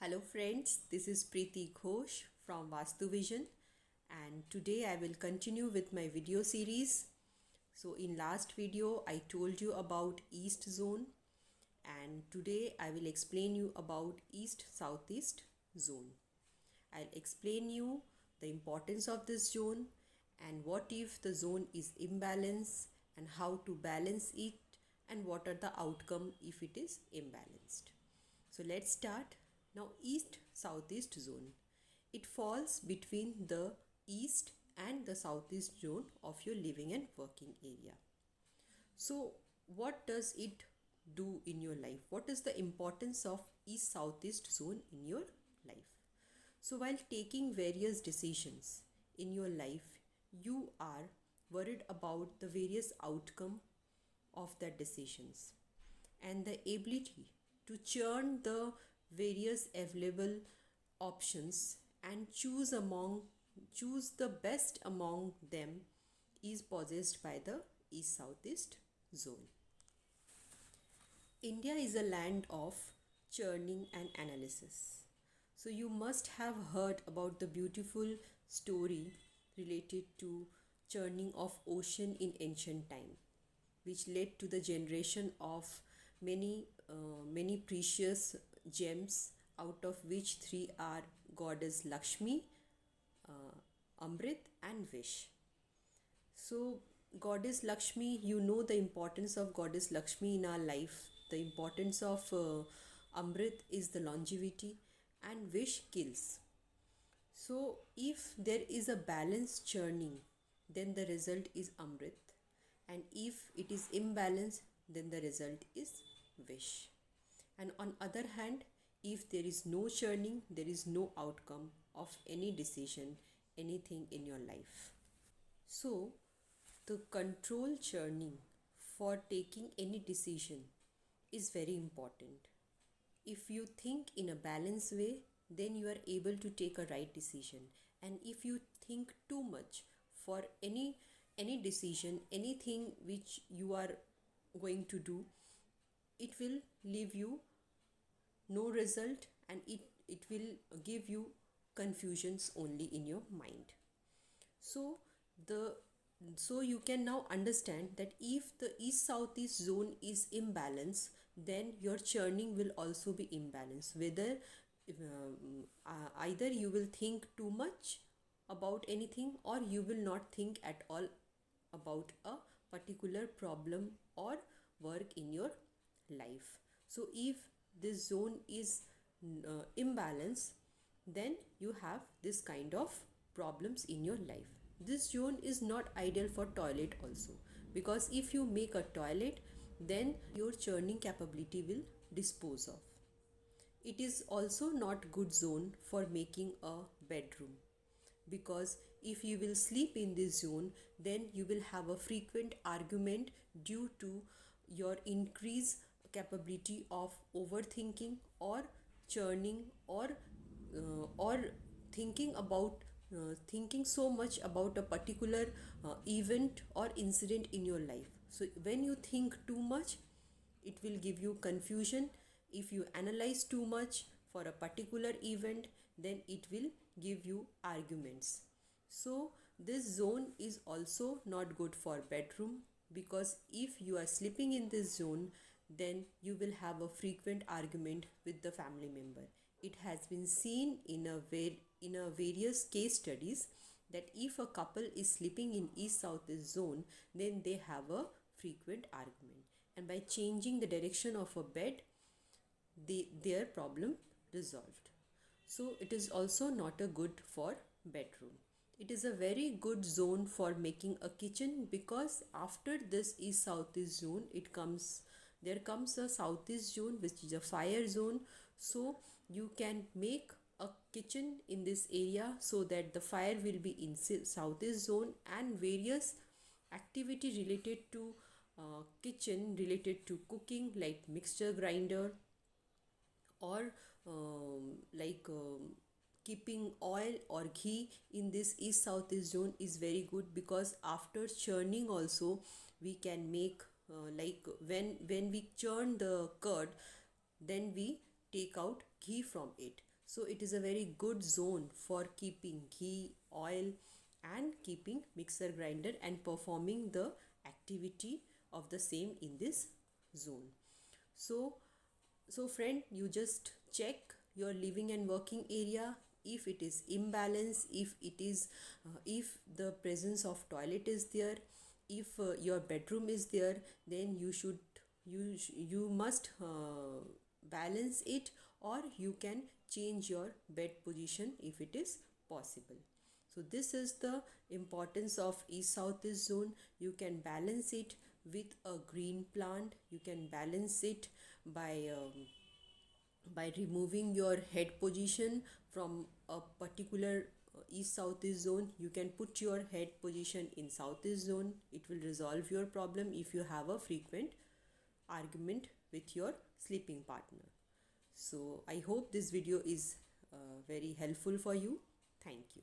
Hello friends, this is Preeti Ghosh from Vastu Vision, and today I will continue with my video series. So in last video I told you about East Zone, and today I will explain you about East Southeast Zone. I'll explain you the importance of this zone and what if the zone is imbalanced and how to balance it and what are the outcome if it is imbalanced. So let's start. Now East Southeast zone. It falls between the east and the southeast zone of your living and working area. So what does it do in your life? What is the importance of East Southeast zone in your life? So while taking various decisions in your life, you are worried about the various outcome of that decisions and the ability to churn the various available options and choose the best among them is possessed by the East Southeast zone. India is a land of churning and analysis. So you must have heard about the beautiful story related to churning of ocean in ancient time, which led to the generation of many precious gems, out of which three are goddess Lakshmi, Amrit and Vish. So goddess Lakshmi, you know the importance of goddess Lakshmi in our life. The importance of Amrit is the longevity and Vish kills. So if there is a balanced churning, then the result is Amrit, and if it is imbalanced, then the result is Vish. And on other hand, if there is no churning, there is no outcome of any decision, anything in your life. So the control churning for taking any decision is very important. If you think in a balanced way, then you are able to take a right decision. And if you think too much for any decision, anything which you are going to do, it will leave you no result, and it will give you confusions only in your mind. So the so you can now understand that if the east southeast zone is imbalanced, then your churning will also be imbalanced, whether either you will think too much about anything or you will not think at all about a particular problem or work in your life. So if this zone is imbalanced, then you have this kind of problems in your life. This zone is not ideal for toilet also, because if you make a toilet, then your churning capability will dispose of. It is also not good zone for making a bedroom, because if you will sleep in this zone, then you will have a frequent argument due to your increased capability of overthinking or churning or thinking so much about a particular event or incident in your life. So when you think too much, it will give you confusion. If you analyze too much for a particular event, then it will give you arguments. So this zone is also not good for bedroom, because if you are sleeping in this zone, then you will have a frequent argument with the family member. It has been seen in a various case studies that if a couple is sleeping in east southeast zone, then they have a frequent argument, and by changing the direction of a bed, their problem resolved. So it is also not a good for bedroom. It is a very good zone for making a kitchen, because after this east southeast zone, there comes a southeast zone which is a fire zone. So you can make a kitchen in this area so that the fire will be in southeast zone, and various activity related to kitchen, related to cooking, like mixture grinder or keeping oil or ghee in this east southeast zone is very good, because after churning also we can make when we churn the curd, then we take out ghee from it. So it is a very good zone for keeping ghee, oil, and keeping mixer grinder and performing the activity of the same in this zone. So friend, you just check your living and working area. If it is imbalance, if the presence of toilet is there, if your bedroom is there, then you must balance it, or you can change your bed position if it is possible. So this is the importance of east southeast zone. You can balance it with a green plant. You can balance it by removing your head position from a particular east southeast zone. You can put your head position in southeast zone. It will resolve your problem if you have a frequent argument with your sleeping partner. So I hope this video is very helpful for you. Thank you.